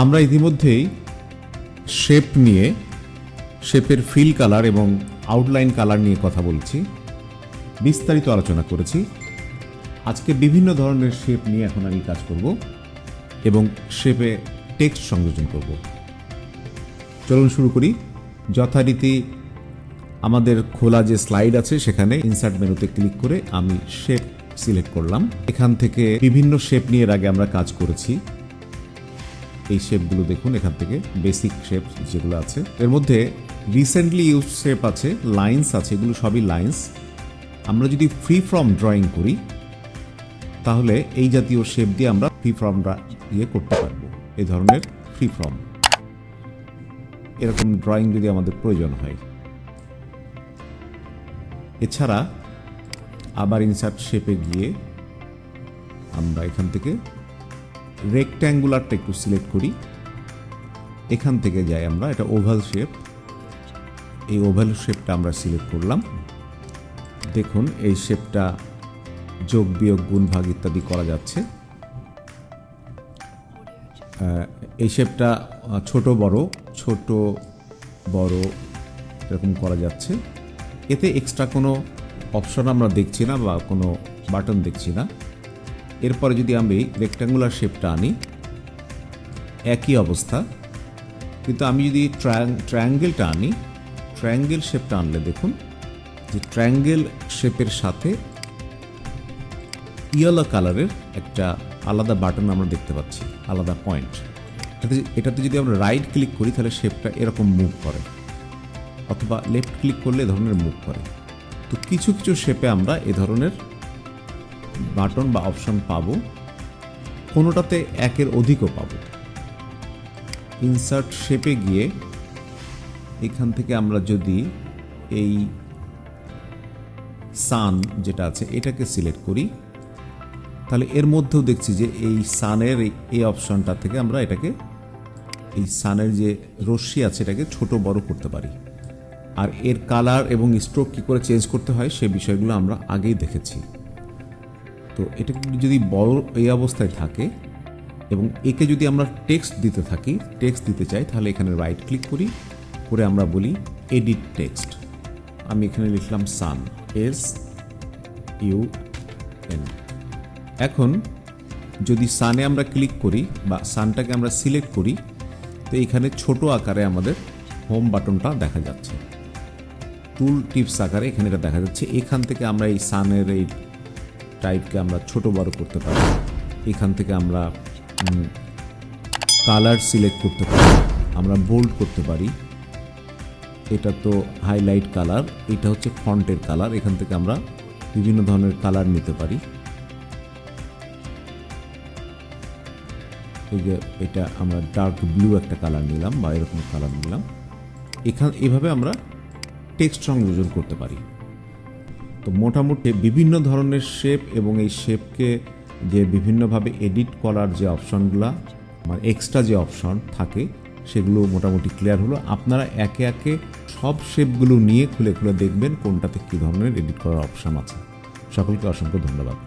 আমরা ইতিমধ্যেই শেপ নিয়ে, শেপের ফিল কালার এবং আউটলাইন কালার নিয়ে কথা বলছি, বিস্তারিত আলোচনা করেছি। আজকে বিভিন্ন ধরনের শেপ নিয়ে এখন আমি কাজ করব এবং শেপে টেক্সট সংযোজন করব। চলুন শুরু করি। যথারীতি আমাদের খোলা যে স্লাইড আছে সেখানে ইনসার্ট মেনুতে ক্লিক করে আমি শেপ সিলেক্ট করলাম। এখান থেকে বিভিন্ন শেপ নিয়ে এর আগে আমরা কাজ করেছি। এই শেপগুলো দেখুন, এখান থেকে বেসিক শেপ যেগুলো আছে, এর মধ্যে রিসেন্টলি ইউজ শেপ আছে, লাইন্স আছে, এগুলো সবই লাইন্স। আমরা যদি ফ্রি ফর্ম ড্রয়িং করি তাহলে এই জাতীয় শেপ দিয়ে আমরা ফ্রি ফর্ম করতে পারবো। এই ধরনের ফ্রি ফর্ম, এরকম ড্রয়িং যদি আমাদের প্রয়োজন হয়। এছাড়া আবার ইনসার্ট শেপে গিয়ে আমরা এখান থেকে রেক্ট্যাঙ্গুলারটা একটু সিলেক্ট করি। এখান থেকে যাই আমরা, এটা ওভাল শেপ, এই ওভাল শেপটা আমরা সিলেক্ট করলাম। দেখুন এই শেপটা যোগ বিয়োগ গুণ ভাগ ইত্যাদি করা যাচ্ছে। এই শেপটা ছোট বড় এরকম করা যাচ্ছে। এতে এক্সট্রা কোনো অপশন আমরা দেখছি না বা কোনো বাটন দেখছি না। এরপরে যদি আমি রেক্ট্যাঙ্গুলার শেপটা আনি, একই অবস্থা, কিন্তু আমি যদি ট্রায়াঙ্গেলটা আনি, ট্রায়াঙ্গেল শেপটা আনলে দেখুন যে ট্রায়াঙ্গেল শেপের সাথে ইয়েলো কালারের একটা আলাদা বাটন আমরা দেখতে পাচ্ছি, আলাদা পয়েন্ট। এটাতে যদি আমরা রাইট ক্লিক করি তাহলে শেপটা এরকম মুভ করে, অথবা লেফট ক্লিক করলে এ ধরনের মুভ করে। তো কিছু কিছু শেপে আমরা এ ধরনের বাটন বা অপশন পাবো, কোনোটাতে একের অধিকও পাবো। ইনসার্ট শেপে গিয়ে এখান থেকে আমরা যদি এই সান যেটা আছে এটাকে সিলেক্ট করি, তাহলে এর মধ্যেও দেখছি যে এই সানের এই অপশনটা থেকে আমরা এটাকে, এই সানের যে রশ্মি আছে এটাকে ছোট বড় করতে পারি। আর এর কালার এবং স্ট্রোক কী করে চেঞ্জ করতে হয় সে বিষয়গুলো আমরা আগেই দেখেছি। তো এটা যদি বড় এই অবস্থায় থাকে এবং একে যদি আমরা টেক্সট দিতে চাই, তাহলে এখানে রাইট ক্লিক করি, করে আমরা বলি এডিট টেক্সট। আমি এখানে লিখলাম সান, SUN। এখন যদি সানে আমরা ক্লিক করি বা সানটাকে আমরা সিলেক্ট করি, তো এখানে ছোট আকারে আমাদের হোম বাটনটা দেখা যাচ্ছে, টুল টিপস আকারে এখানে এটা দেখা যাচ্ছে। এখান থেকে আমরা এই সানের এই টাইপকে আমরা ছোট বড় করতে পারি। এখান থেকে আমরা কালার সিলেক্ট করতে পারি, আমরা বোল্ড করতে পারি। এটা তো হাইলাইট কালার, এটা হচ্ছে ফন্টের কালার। এখান থেকে আমরা বিভিন্ন ধরনের কালার নিতে পারি। এই যে এটা আমরা ডার্ক ব্লু একটা কালার নিলাম বা এরকম কালার নিলাম। এভাবে আমরা টেক্সট সংযোজন করতে পারি। তো মোটামুটি বিভিন্ন ধরনের শেপ এবং এই শেপকে যে বিভিন্নভাবে এডিট করার যে অপশনগুলো, মানে এক্সট্রা যে অপশন থাকে সেগুলো মোটামুটি ক্লিয়ার হলো। আপনারা একে একে সব শেপগুলো নিয়ে খুলে খুলে দেখবেন কোনটাতে কী ধরনের এডিট করার অপশন আছে। সকলকে অসংখ্য ধন্যবাদ।